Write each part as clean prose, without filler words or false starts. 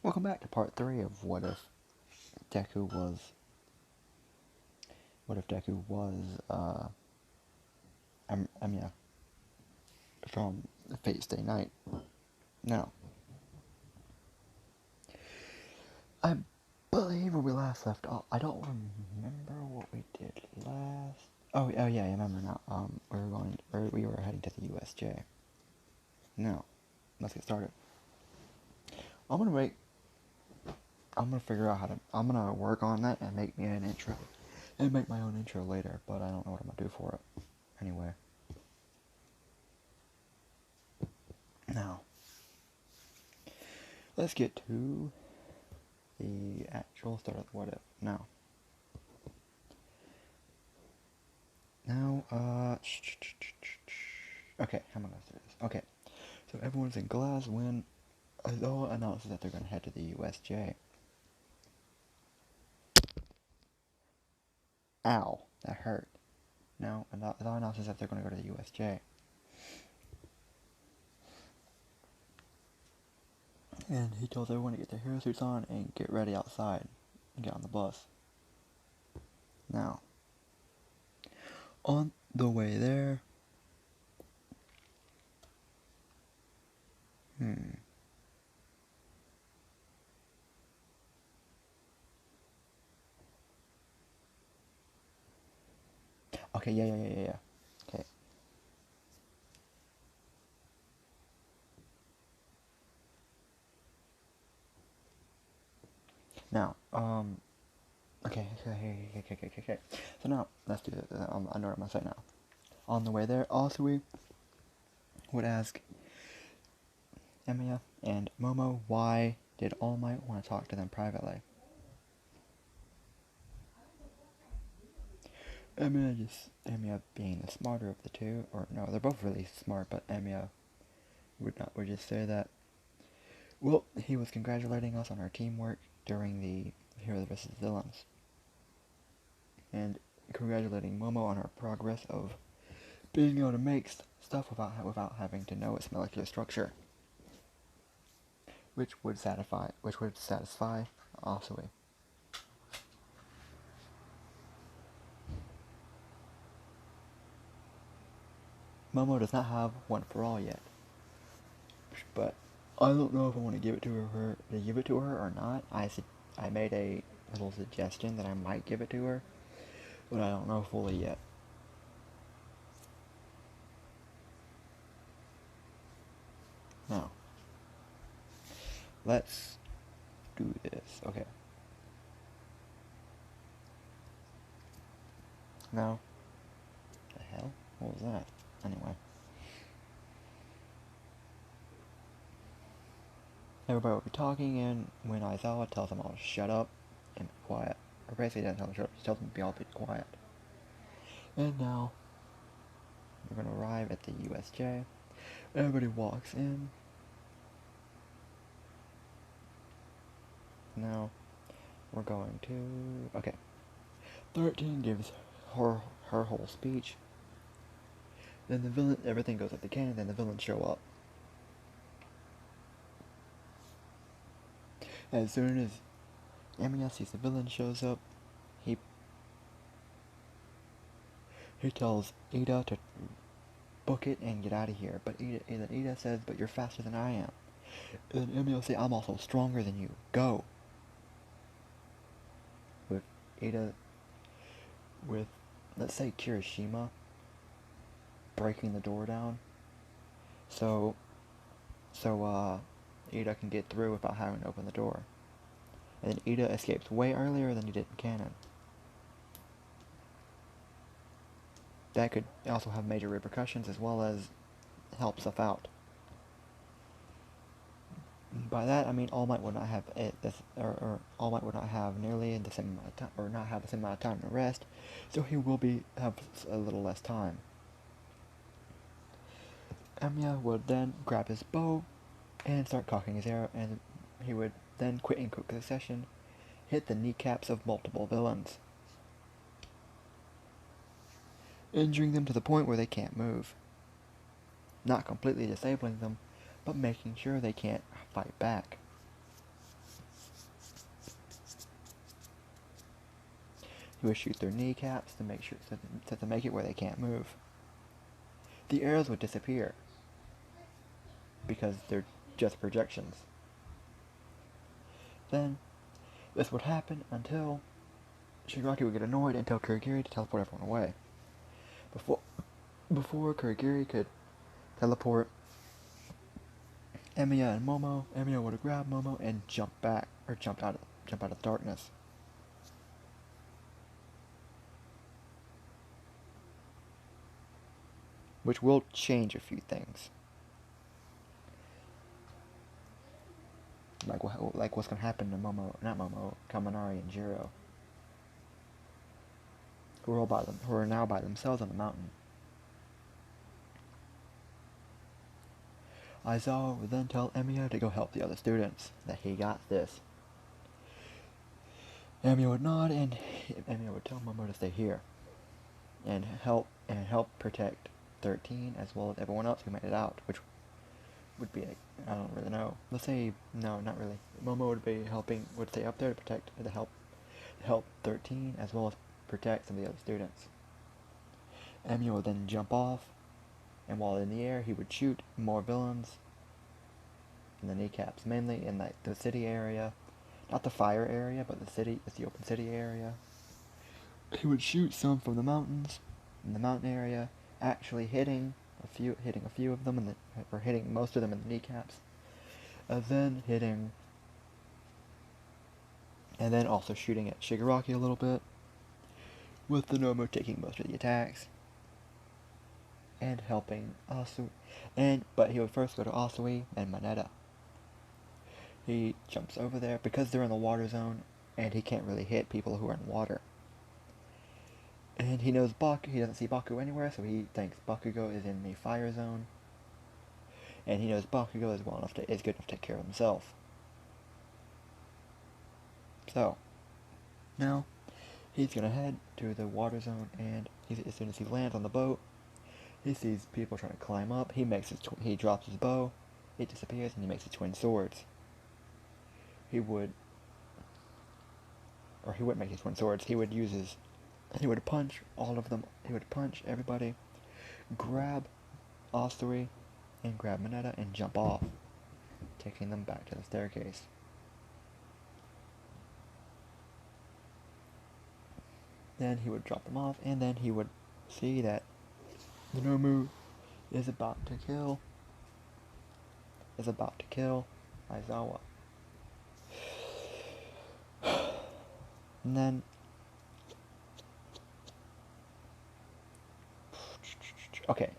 Welcome back to part 3 of Deku was, what if Deku was, emiya from Fate Stay Night. Now, I believe where we last left off, I don't remember what we did last. Oh yeah, I remember now. We were heading to the USJ. Now, let's get started. I'm gonna figure out I'm gonna work on that and make me an intro. And make my own intro later, but I don't know what I'm gonna do for it. Anyway. Now, let's get to the actual start of what if. Okay, how am I gonna say this? Okay, so everyone's in class when Azoa announces that they're gonna head to the USJ. Ow, that hurt. Now, Azoa announces that they're gonna go to the USJ. And he tells everyone to get their hero suits on and get ready outside and get on the bus. Now, on the way there, Okay, yeah. Okay. Now, okay. So now, let's do this. I know what I'm gonna say now. On the way there, Asui would ask Emiya and Momo why did All Might want to talk to them privately. Emiya being the smarter of the two, or no, they're both really smart, but Emiya would just say that, well, he was congratulating us on our teamwork during the Heroes vs. Villains, and congratulating Momo on her progress of being able to make stuff without having to know its molecular structure, which would satisfy Asui. Momo does not have one for all yet, but I don't know if I want to give it to her or not. I made a little suggestion that I might give it to her, but I don't know fully yet. Now, let's do this. Okay. Now, the hell? What was that? Anyway. Everybody will be talking, and when Aizawa tells them all to shut up and be quiet, or basically doesn't tell them to shut up, just tells them to all be quiet. And now, we're going to arrive at the USJ. Everybody walks in. Now, we're going to... Okay. 13 gives her whole speech. Then the villain... Everything goes like they can, and then the villains show up. As soon as Emiya sees the villain shows up, he tells Ida to book it and get out of here. But Ida says, but you're faster than I am. And then Emiya will say, I'm also stronger than you. Go. With, let's say, Kirishima breaking the door down. So Ida can get through without having to open the door. And then Ida escapes way earlier than he did in canon. That could also have major repercussions as well as help stuff out. By that I mean All Might would not have All Might would not have nearly the same amount of time, or not have the same amount of time to rest, so he will have a little less time. Emiya would then grab his bow and start cocking his arrow, and he would then quit in quick succession, hit the kneecaps of multiple villains, injuring them to the point where they can't move. Not completely disabling them, but making sure they can't fight back. He would shoot their kneecaps to make sure to make it where they can't move. The arrows would disappear because they're just projections. Then this would happen until Shigaraki would get annoyed and tell Kurogiri to teleport everyone away. Before Kurogiri could teleport Emiya and Momo, Emiya would have grabbed Momo and jump out of the darkness. Which will change a few things. Like what's gonna happen to Kaminari and Jiro, who are now by themselves on the mountain. Aizawa would then tell Emiya to go help the other students, that he got this. Emiya would nod, and Emiya would tell Momo to stay here and help protect 13 as well as everyone else who made it out, which would be I don't really know. Let's say no, not really. Momo would stay up there to help 13 as well as protect some of the other students. Emiya would then jump off, and while in the air he would shoot more villains in the kneecaps, mainly in the city area. Not the fire area, but the open city area. He would shoot some from the mountains, in the mountain area, actually hitting a few of them, or hitting most of them in the kneecaps, and then also shooting at Shigaraki a little bit, with the Nomu taking most of the attacks, and helping Asui, but he would first go to Asui and Manetta. He jumps over there because they're in the water zone, and he can't really hit people who are in water. And he knows he doesn't see Baku anywhere, so he thinks Bakugo is in the fire zone. And he knows Bakugo is good enough to take care of himself. So, now, he's gonna head to the water zone, and as soon as he lands on the boat, he sees people trying to climb up. He drops his bow, it disappears, and he makes his twin swords. He wouldn't make his twin swords. He would punch all of them. He would punch everybody, grab Asui, and grab Manetta, and jump off, taking them back to the staircase. Then he would drop them off, and then he would see that the Nomu is about to kill Aizawa. And then okay.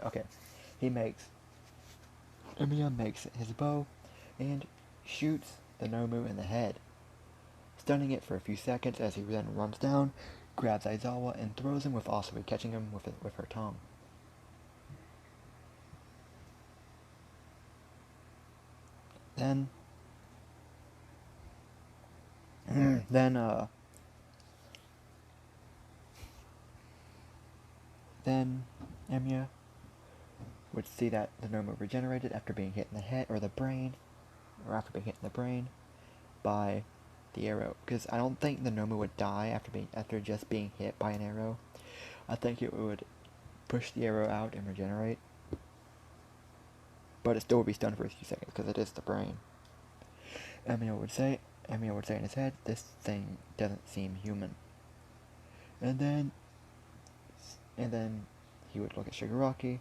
Emiya makes his bow and shoots the Nomu in the head, stunning it for a few seconds as he then runs down, grabs Aizawa, and throws him with Asui, catching him with her tongue. Then Emiya would see that the Nomu regenerated after being hit in the head, or after being hit in the brain by the arrow. Because I don't think the Nomu would die after just being hit by an arrow. I think it would push the arrow out and regenerate. But it still would be stunned for a few seconds because it is the brain. Emiya would say in his head, this thing doesn't seem human. And then he would look at Shigaraki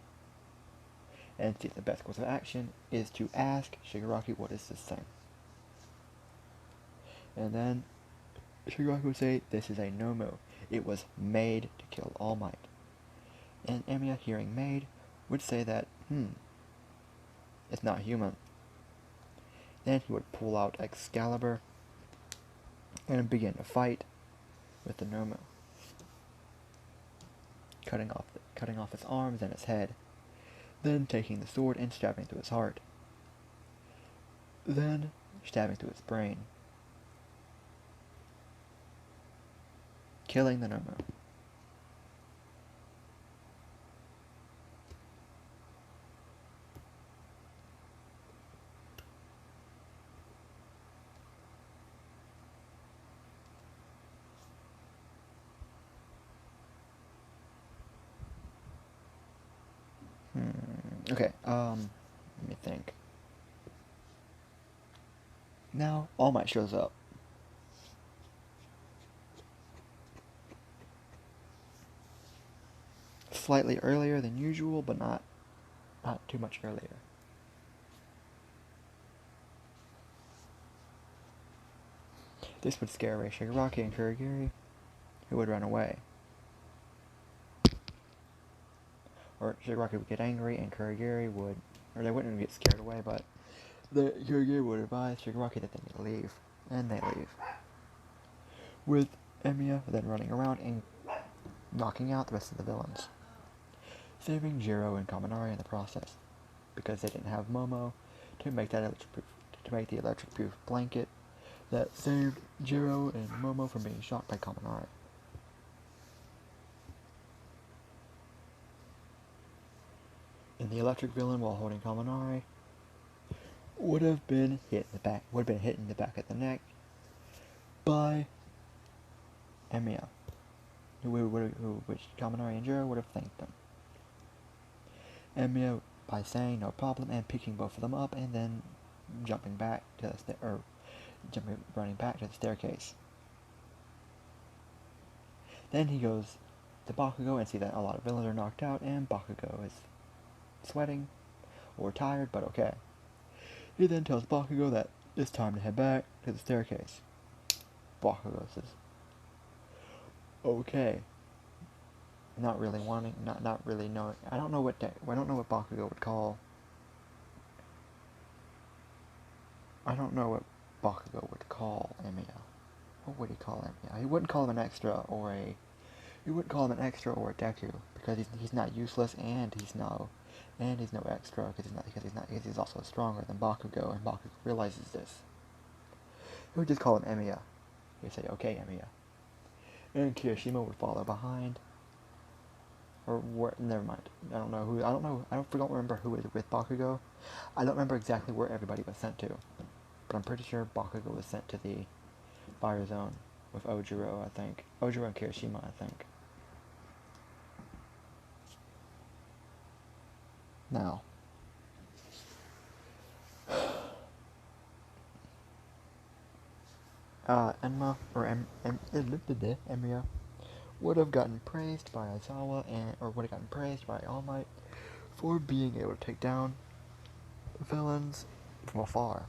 and see the best course of action is to ask Shigaraki, what is this thing? And then Shigaraki would say, this is a Nomu. It was made to kill All Might. And Emiya, hearing made, would say that, it's not human. Then he would pull out Excalibur and begin to fight with the Nomu, cutting off his arms and his head, then taking the sword and stabbing through his heart, then stabbing through his brain, killing the Nomu. Okay, let me think. Now, All Might shows up. Slightly earlier than usual, but not too much earlier. This would scare away Shigaraki and Kurogiri, who would run away. Or Shigaraki would get angry and Kurogiri would, or they wouldn't get scared away, but Kurogiri would advise Shigaraki that they need to leave. And they leave. With Emiya then running around and knocking out the rest of the villains. Saving Jiro and Kaminari in the process, because they didn't have Momo to make the electric proof blanket that saved Jiro and Momo from being shot by Kaminari. And the electric villain, while holding Kaminari, would have been hit in the back of the neck by Emiya, which Kaminari and Jiro would have thanked them. Emiya by saying no problem and picking both of them up and then running back to the staircase. Then he goes to Bakugo and sees that a lot of villains are knocked out and Bakugo is sweating or tired, but okay. He then tells Bakugo that it's time to head back to the staircase. Bakugo says, okay. Not really knowing. I don't know what Bakugo would call. I don't know what Bakugo would call Emiya. What would he call Emiya? He wouldn't call him an extra or a deku, because he's not useless and he's no extra because he's also stronger than Bakugo, and Bakugo realizes this. He would just call him Emiya. He would say, okay, Emiya. And Kirishima would follow behind. Never mind. I don't remember who was with Bakugo. I don't remember exactly where everybody was sent to. But I'm pretty sure Bakugo was sent to the fire zone with Ojiro, I think. Ojiro and Kirishima, I think. Now, Emiya would have gotten praised by Aizawa would have gotten praised by All Might for being able to take down villains from afar.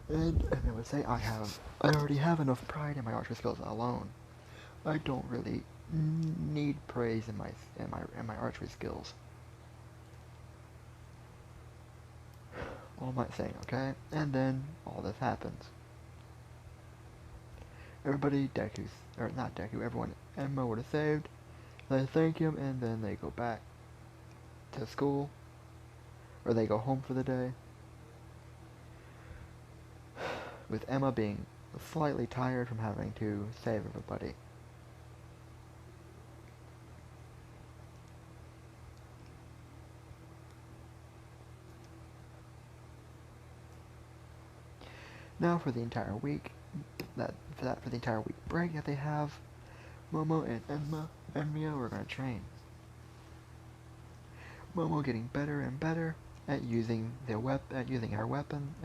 And Emiya would say, I already have enough pride in my archery skills alone. I don't really need praise in my archery skills. All Might saying, okay, and then all this happens. Everybody, everyone Emiya would have saved, they thank him, and then they go back to school, or they go home for the day, with Emma being slightly tired from having to save everybody. Now for the entire week, for the entire week break that they have, Momo and Emiya are going to train. Momo getting better and better at using her weapon,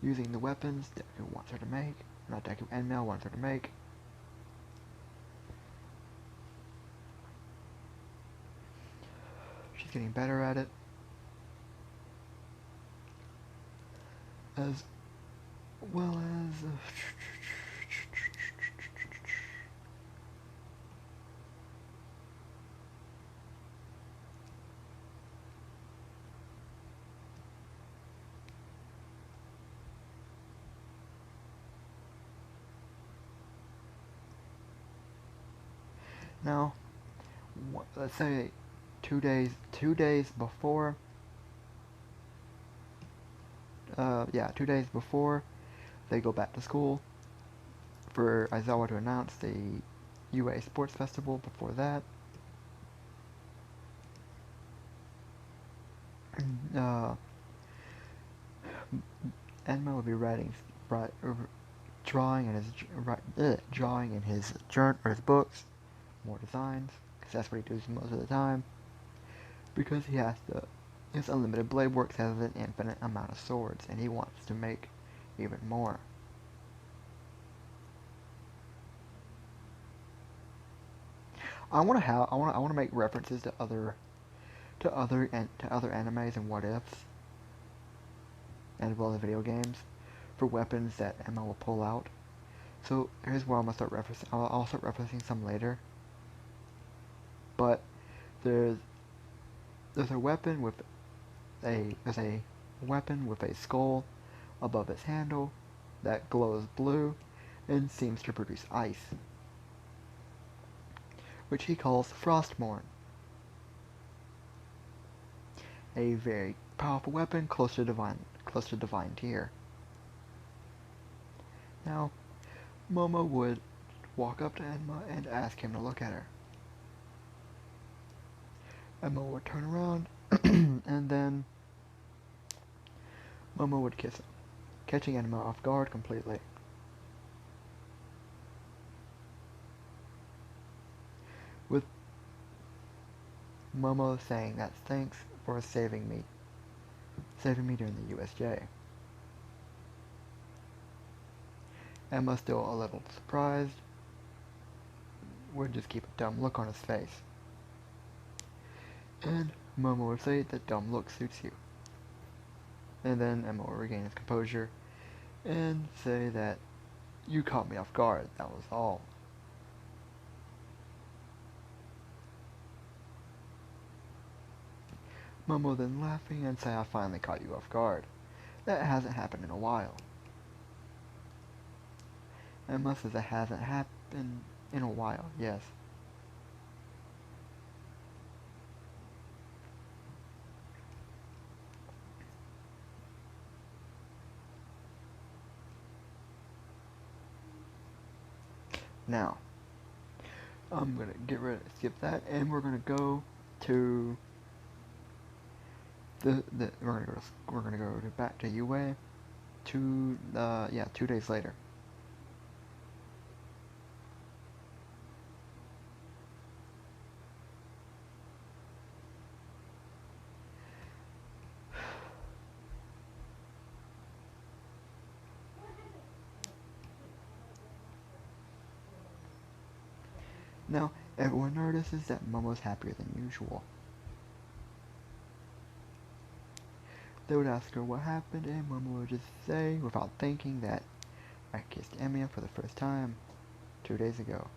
using the weapons Deku wants her to make, not Deku, Emiya wants her to make. She's getting better at it. As well as now, let's say 2 days before, 2 days before they go back to school, for Aizawa to announce the UA Sports Festival before that. Enma would be drawing in his books, more designs, because that's what he does most of the time. because his unlimited blade works has an infinite amount of swords, and he wants to make even more. I want to make references to other animes and what ifs, as well as video games, for weapons that Emma will pull out. So here's where I'm gonna start referencing. I'll start referencing some later. But there's a weapon with a skull above its handle that glows blue and seems to produce ice, which he calls Frostmourne. A very powerful weapon close to divine tier. Now, Momo would walk up to Enma and ask him to look at her. Emma would turn around, and then Momo would kiss him, catching Enma off guard completely. With Momo saying that thanks for saving me during the USJ. Emma, still a little surprised, would just keep a dumb look on his face. And Momo would say that dumb look suits you. And then Emma would regain his composure and say that you caught me off guard, that was all. Momo then laughing and say, I finally caught you off guard. That hasn't happened in a while. Emma says it hasn't happened in a while, yes. Now, I'm gonna skip that, and we're gonna go to we're gonna go back to UA 2 days later. Now, everyone notices that Momo's happier than usual. They would ask her what happened, and Momo would just say, without thinking, that I kissed Emiya for the first time 2 days ago.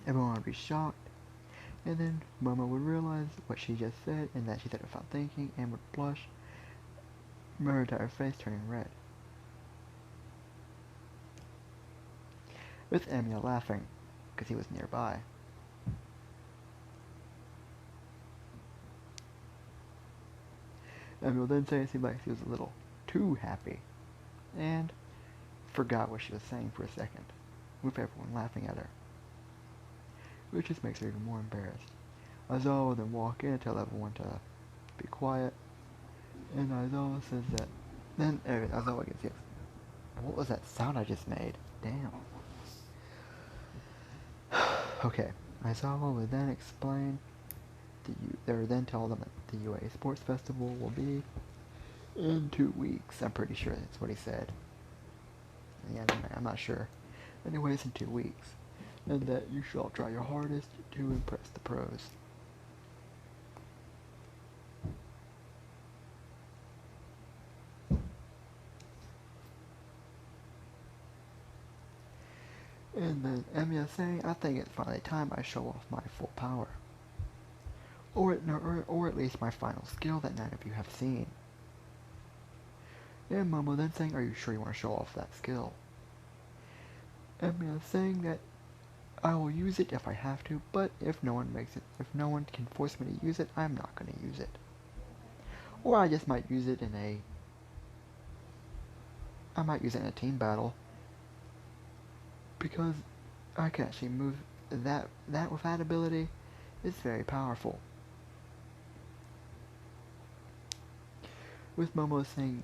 Everyone would be shocked, and then Momo would realize what she just said, and that she said it without thinking, and would blush, her entire face turning red. With Emiya laughing, because he was nearby. Emiya would then say it seemed like she was a little too happy, and forgot what she was saying for a second, with everyone laughing at her, which just makes her even more embarrassed. Aizawa would then walk in and tell everyone to be quiet, and Aizawa says that, then Aizawa gets yes. What was that sound I just made? Damn. Okay, Aizawa would then explain, they would then tell them that the UA Sports Festival will be in 2 weeks. I'm pretty sure that's what he said. Yeah, I'm not sure. Anyways, in 2 weeks. And that you should all try your hardest to impress the pros. And then Emiya saying, I think it's finally time I show off my full power. Or at least my final skill that none of you have seen. And Momo then saying, are you sure you want to show off that skill? Emiya saying that I will use it if I have to, but if no one can force me to use it, I'm not going to use it. Or I just might use it in a team battle, because I can actually move that with that ability is very powerful. With Momo saying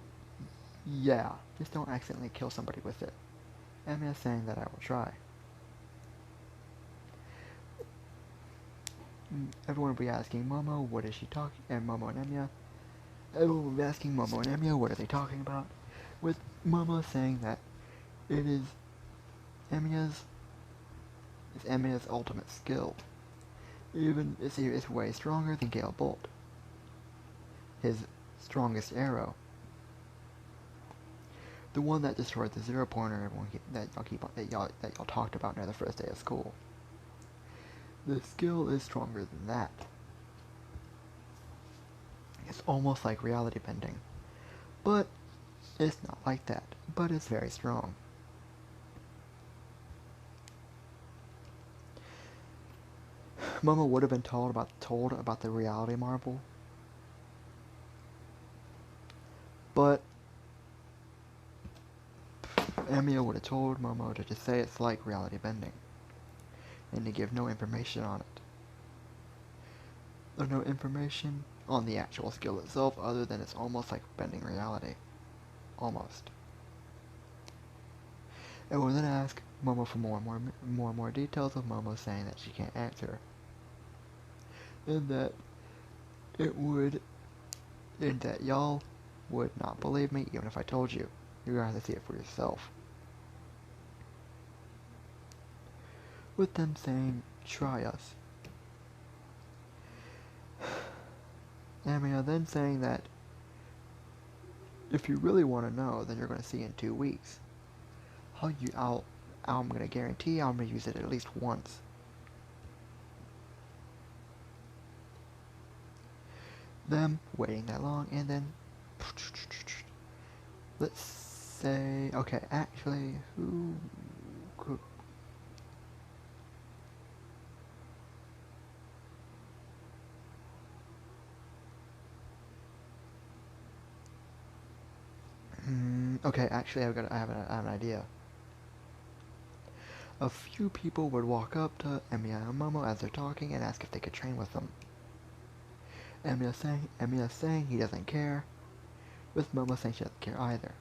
Yeah, just don't accidentally kill somebody with it. Emiya saying that I will try. Everyone will be asking Momo, what is she talking, and Momo and Emiya. Everyone will be asking Momo and Emiya, what are they talking about? With Momo saying that it is Emiya's, ultimate skill. Even it's way stronger than Gale Bolt, his strongest arrow. The one that destroyed the zero pointer that y'all talked about near the first day of school. The skill is stronger than that. It's almost like reality bending. But it's not like that. But it's very strong. Momo would have been told about the reality marble. But Emiya would have told Momo to just say it's like reality bending. And to give no information on it. Or no information on the actual skill itself other than it's almost like bending reality. Almost. And would then ask Momo for more and more details of Momo saying that she can't answer. And that y'all would not believe me even if I told you. You're gonna have to see it for yourself. With them saying, try us. Emiya then saying that if you really want to know, then you're going to see in 2 weeks. I'm going to guarantee I'm going to use it at least once. Them waiting that long, and then let's say, okay, actually, who could... Okay, actually, I have an idea. A few people would walk up to Emiya and Momo as they're talking and ask if they could train with them. Emiya saying he doesn't care, with Momo saying she doesn't care either.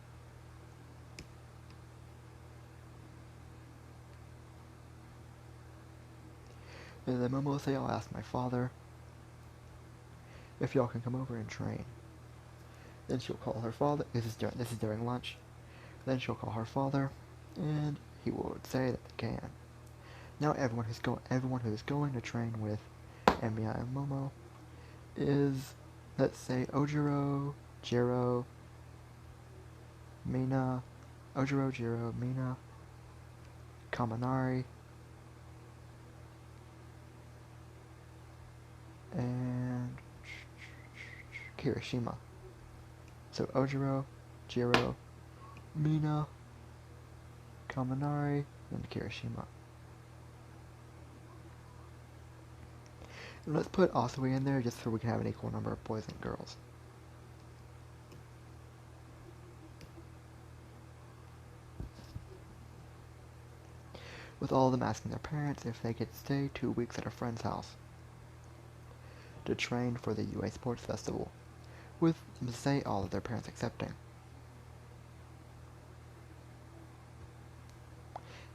And then Momo will say, I'll ask my father if y'all can come over and train. Then she'll call her father. This is during lunch. Then she'll call her father, and he will say that they can. Now everyone who's going to train with Emiya and Momo is, let's say, Ojiro, Jiro, Mina, Kaminari, and Kirishima. So Ojiro, Jiro, Mina, Kaminari, and Kirishima. And let's put Asui in there just so we can have an equal number of boys and girls. With all of them asking their parents if they could stay 2 weeks at a friend's house to train for the UA Sports Festival, with, say, all of their parents accepting.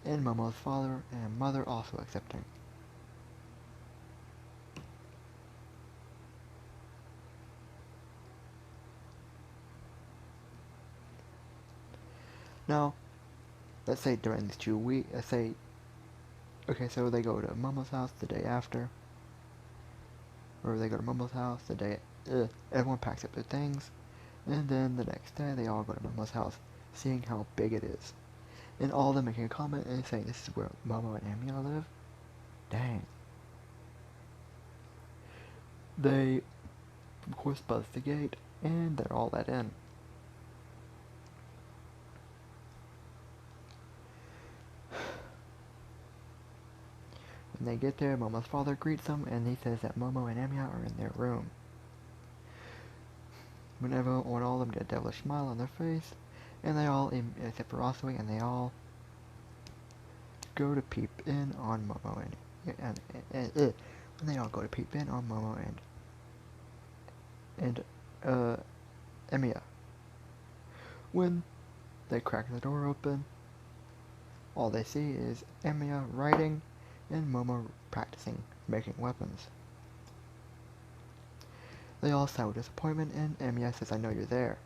And Momo's father and mother also accepting. Now, let's say during these 2 weeks, okay, so they go to Momo's house the day after, or they go to Momo's house the day, everyone packs up their things, and then the next day they all go to Momo's house, seeing how big it is. And all of them making a comment and saying this is where Momo and Emiya live. Dang. They, of course, buzz the gate, and they're all let in. When they get there, Momo's father greets them, and he says that Momo and Emiya are in their room. When all of them get a devilish smile on their face, and they all, except for Asui, and they all go to peep in on Momo and when they all go to peep in on Momo and Emiya. When they crack the door open, all they see is Emiya writing and Momo practicing making weapons. They all sigh with disappointment, and Emiya says, "I know you're there.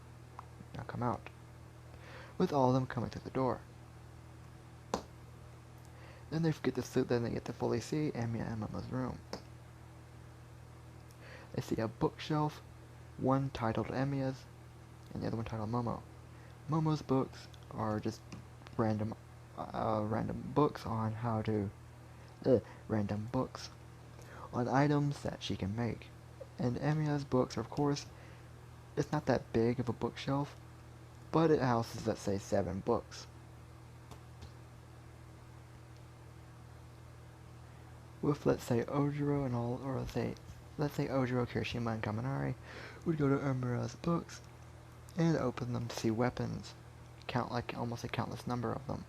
Now come out." With all of them coming through the door. Then they get to fully see Emiya and Momo's room. They see a bookshelf, one titled Emiya's, and the other one titled Momo. Momo's books are just random books on how to, random books on items that she can make. And Emiya's books, of course, it's not that big of a bookshelf, but it houses, let's say, 7 books. With, let's say, Ojiro and all, or let's say Ojiro, Kirishima, and Kaminari would go to Emiya's books and open them to see weapons, almost a countless number of them.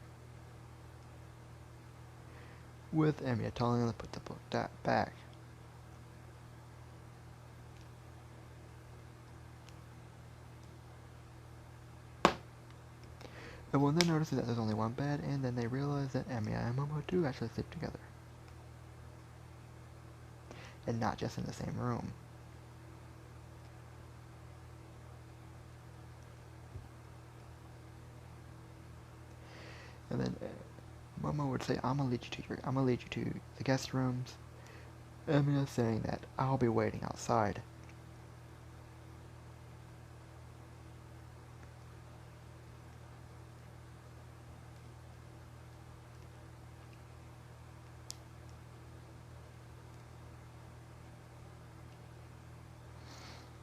With Emiya telling them to put the book back. Everyone then notices that there's only one bed, and then they realize that Emiya and Momo do actually sleep together. And not just in the same room. And then Momo would say, I'm gonna lead you to the guest rooms. Emiya saying that I'll be waiting outside.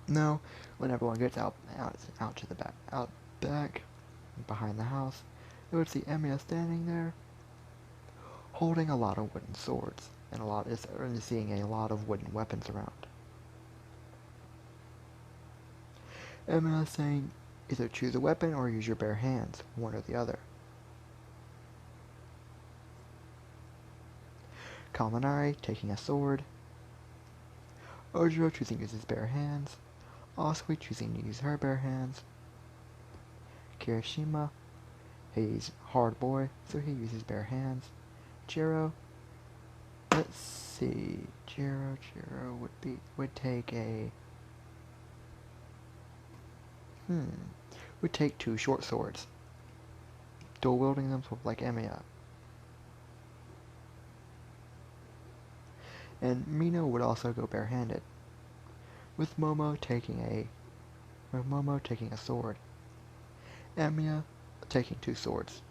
Now, when everyone gets out back, behind the house, they would see Emiya standing there, holding a lot of wooden swords, and seeing a lot of wooden weapons around. Emiya saying, either choose a weapon or use your bare hands, one or the other. Kaminari taking a sword, Ojiro choosing to use his bare hands, Asui choosing to use her bare hands, Kirishima, he's hard boy, so he uses bare hands. Jiro, let's see, Jiro would take a, would take 2 short swords, dual wielding them sort of like Emiya. And Mino would also go barehanded, with Momo taking a sword, Emiya taking 2 swords.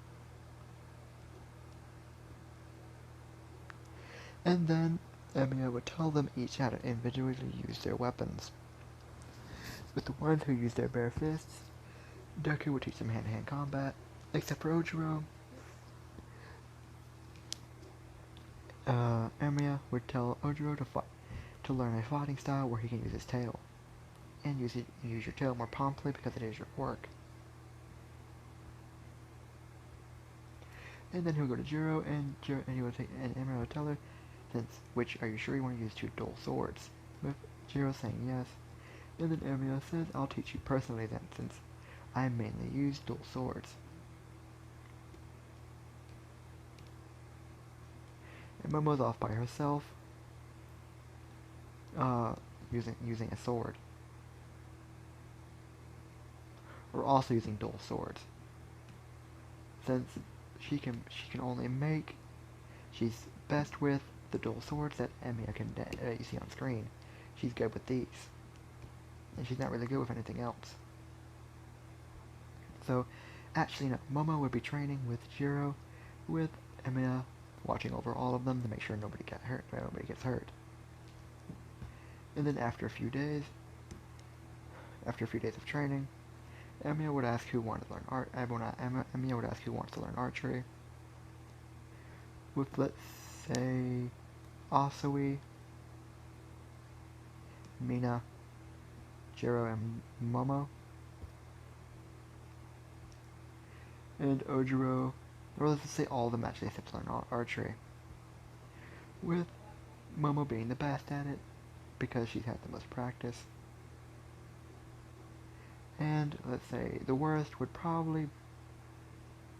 And then Emiya would tell them each how to individually use their weapons. With the ones who use their bare fists, Deku would teach them hand-to-hand combat, except for Ojiro. Emiya would tell Ojiro to learn a fighting style where he can use his tail, and use your tail more promptly because it is your work. And then he'll go to Jiro, and Emiya would tell her, which are you sure you want to use 2 dual swords? With Jiro saying yes, and then Emiya says, I'll teach you personally then, since I mainly use dual swords. And Momo's off by herself, using a sword. Or also using dual swords. Since she can only make, she's best with the dual swords that Emiya you see on screen. She's good with these. And she's not really good with anything else. So, actually no, Momo would be training with Jiro, with Emiya watching over all of them to make sure nobody gets hurt. And then after a few days of training, Emiya would ask who wanted to learn Emiya would ask who wants to learn archery. With, let's say, Asui, Mina, Jiro, and Momo. And Ojiro, or let's say all of them actually have to learn archery. With Momo being the best at it, because she's had the most practice. And let's say the worst would probably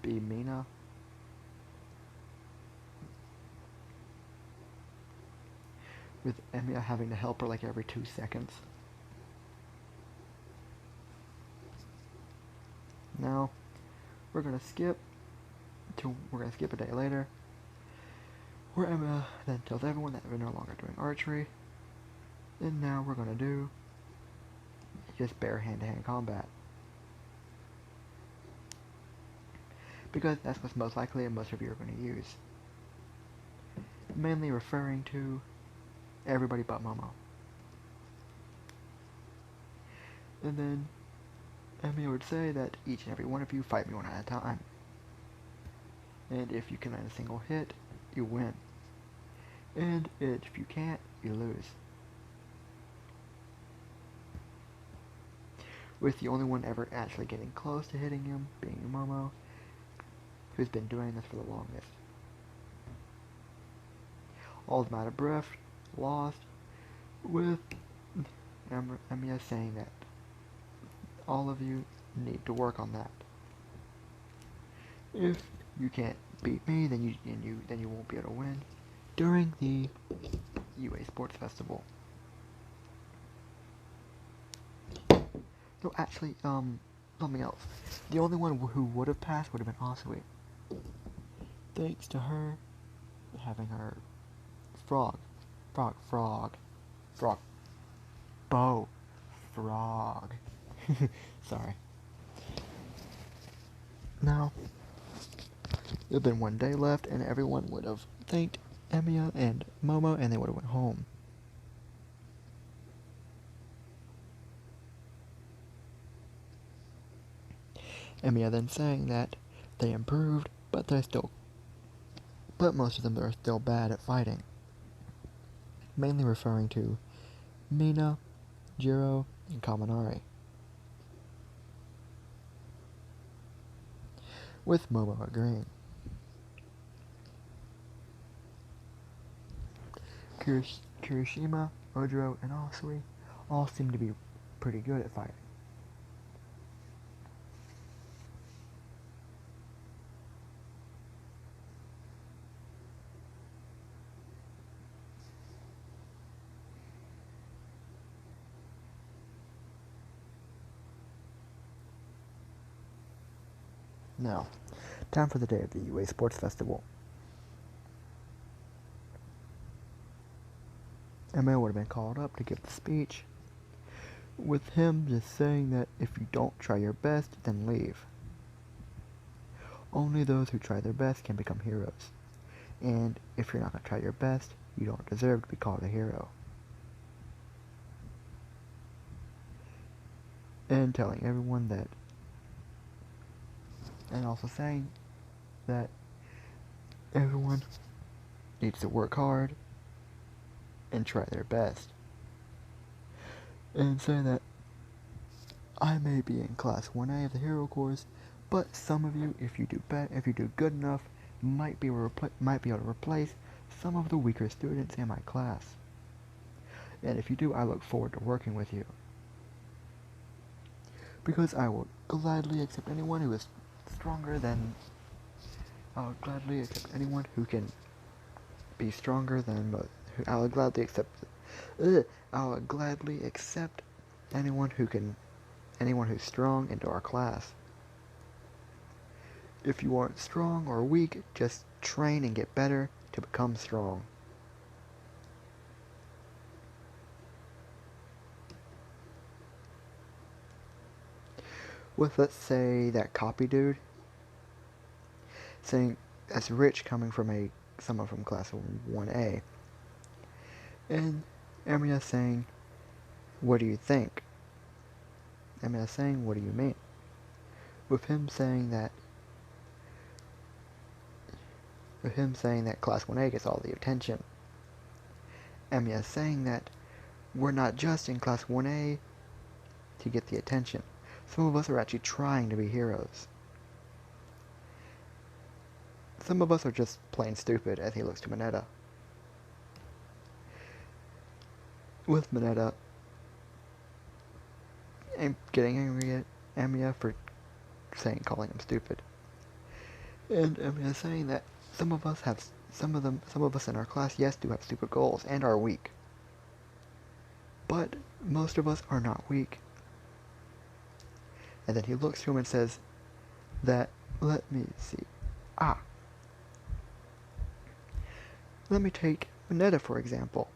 be Mina. With Emiya having to help her like every 2 seconds. Now, we're gonna skip a day later, where Emiya then tells everyone that we're no longer doing archery, and now we're gonna do just bare hand-to-hand combat. Because that's what's most likely and most of you are going to use. Mainly referring to everybody but Momo. And then Emiya would say that each and every one of you fight me one at a time. And if you can land a single hit, you win. And if you can't, you lose. With the only one ever actually getting close to hitting him being Momo, who's been doing this for the longest. All of them out of breath, lost, with Emiya saying that all of you need to work on that. If you can't beat me, then you won't be able to win during the UA Sports Festival. No, actually, something else. The only one who would have passed would have been Asui. Thanks to her having her frog, bow, frog. Sorry. Now, there'd been one day left, and everyone would have thanked Emiya and Momo, and they would have went home. Emiya then saying that they improved, but most of them are still bad at fighting. Mainly referring to Mina, Jiro, and Kaminari. With Momo agreeing. Kirishima, Ojiro, and Asui all seem to be pretty good at fighting. Now, time for the day of the UA Sports Festival. Emiya would have been called up to give the speech, with him just saying that if you don't try your best, then leave. Only those who try their best can become heroes, and if you're not going to try your best, you don't deserve to be called a hero. And telling everyone that, and also saying that everyone needs to work hard and try their best. And saying that I may be in class 1A of the hero course, but some of you, if you do good enough, might be able to replace some of the weaker students in my class. And if you do, I look forward to working with you. Because I will gladly accept anyone who is stronger than... I will gladly accept anyone who can be stronger than... I will gladly accept... I will gladly accept anyone who's strong into our class. If you aren't strong or weak, just train and get better to become strong. With, let's say, that copy dude saying that's Rich coming from someone from class 1A, and Emiya saying, what do you think? Emiya saying, what do you mean? With him saying that class 1A gets all the attention. Emiya saying that we're not just in class 1A to get the attention. Some of us are actually trying to be heroes. Some of us are just plain stupid, as he looks to Mineta. With Mineta and getting angry at Emiya for calling him stupid. And Emiya saying that some of us in our class, yes, do have stupid goals and are weak. But most of us are not weak. And then he looks to him and says that, let me see. Let me take Mineta for example.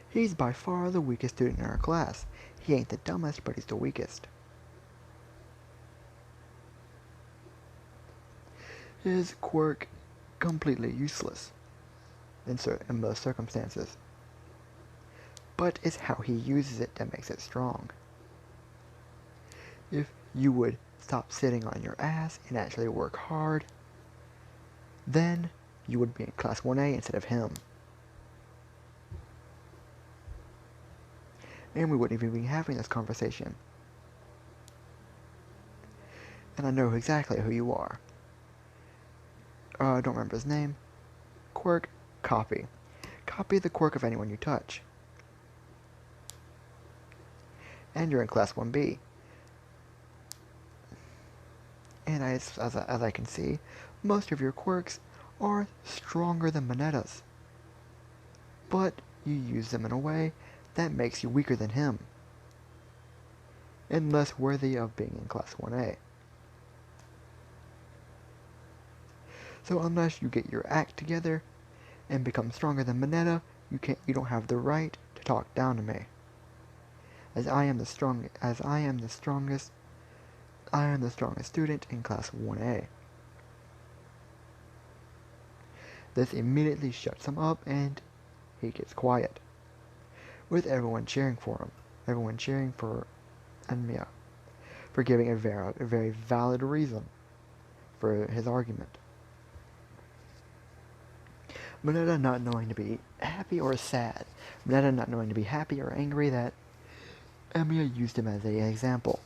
He's by far the weakest student in our class. He ain't the dumbest, but he's the weakest. His quirk completely useless in most circumstances. But it's how he uses it that makes it strong. If you would stop sitting on your ass and actually work hard, then you would be in class 1A instead of him. And we wouldn't even be having this conversation. And I know exactly who you are. I don't remember his name. Quirk, copy. Copy the quirk of anyone you touch. And you're in class 1B. And as I can see, most of your quirks are stronger than Mineta's. But you use them in a way that makes you weaker than him. And less worthy of being in class 1A. So unless you get your act together and become stronger than Mineta, you don't have the right to talk down to me. I am the strongest student in class 1A. This immediately shuts him up and he gets quiet, with everyone cheering for him. Everyone cheering for Emiya for giving a very valid reason for his argument. Mineta not knowing to be happy or sad. Mineta not knowing to be happy or angry that Emiya used him as an example.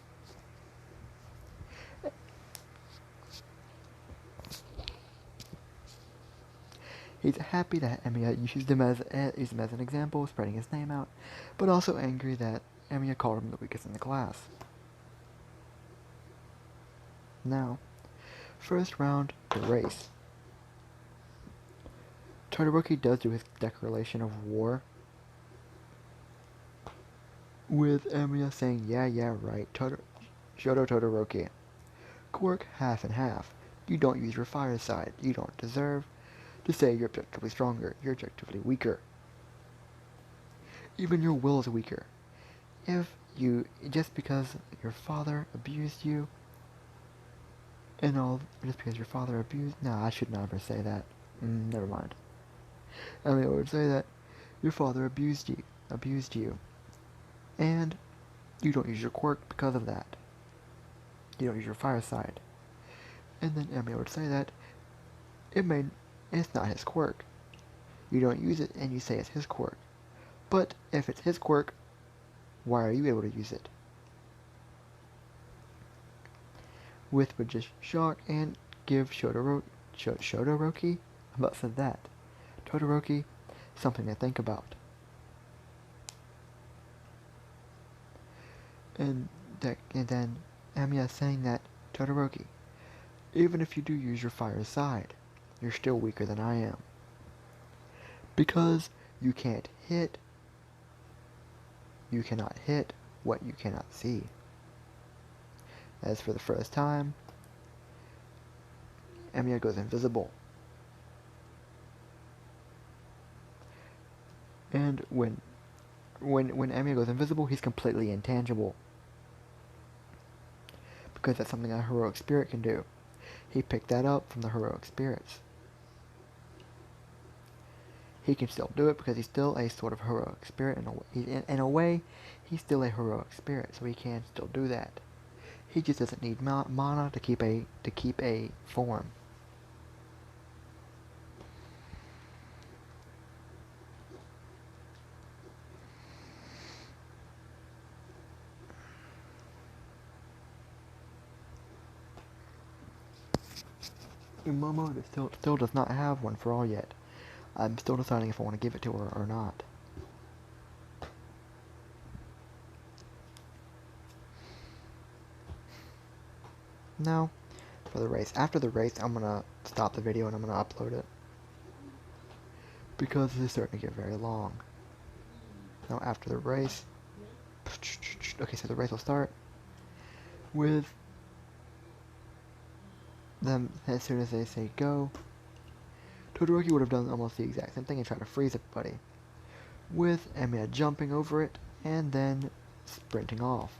He's happy that Emiya used him as an example, spreading his name out, but also angry that Emiya called him the weakest in the class. Now, first round, the race. Todoroki does do his declaration of war, with Emiya saying, yeah, right, Shoto Todoroki. Quirk half and half. You don't use your fire side. You don't deserve to say you're objectively stronger. You're objectively weaker. Even your will is weaker. Just because your father abused you, I should never say that. Never mind. I would say that your father abused you, and you don't use your quirk because of that. You don't use your fire side. And then Emiya would say that it's not his quirk. You don't use it and you say it's his quirk. But if it's his quirk, why are you able to use it? With would just shock and give Todoroki, I about said that. Todoroki, something to think about. And then Emiya saying that, Todoroki, even if you do use your fire side, you're still weaker than I am. Because you cannot hit what you cannot see. As for the first time, Emiya goes invisible. And when Emiya goes invisible, he's completely intangible. Because that's something a heroic spirit can do. He picked that up from the heroic spirits. He can still do it because he's still a sort of heroic spirit. In a way, he's still a heroic spirit, so he can still do that. He just doesn't need mana to keep a form. Momo still does not have one for all yet. I'm still deciding if I want to give it to her or not. Now, for the race. After the race, I'm gonna stop the video and I'm gonna upload it. Because this is starting to get very long. Now, after the race... Okay, so the race will start with them as soon as they say go. Todoroki would have done almost the exact same thing and tried to freeze everybody, with emiya jumping over it and then sprinting off,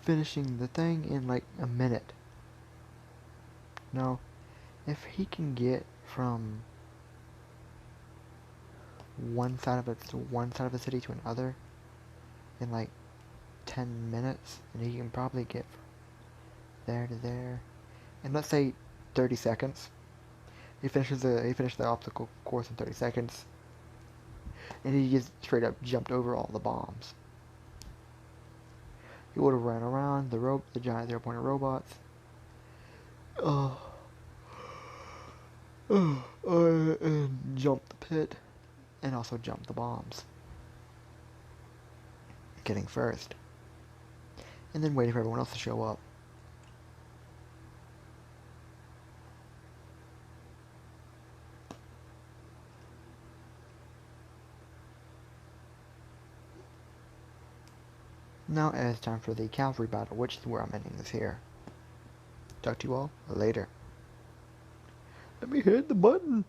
finishing the thing in like a minute. Now, if he can get from one side of the city to another in like 10 minutes, and he can probably get from there to there in, let's say, 30 seconds. He finished the obstacle course in 30 seconds, and he just straight up jumped over all the bombs. He would have ran around the giant zero-pointer robots. And jumped the pit, and also jumped the bombs. Getting first. And then waiting for everyone else to show up. Now it's time for the cavalry battle, which is where I'm ending this here. Talk to you all later. Let me hit the button.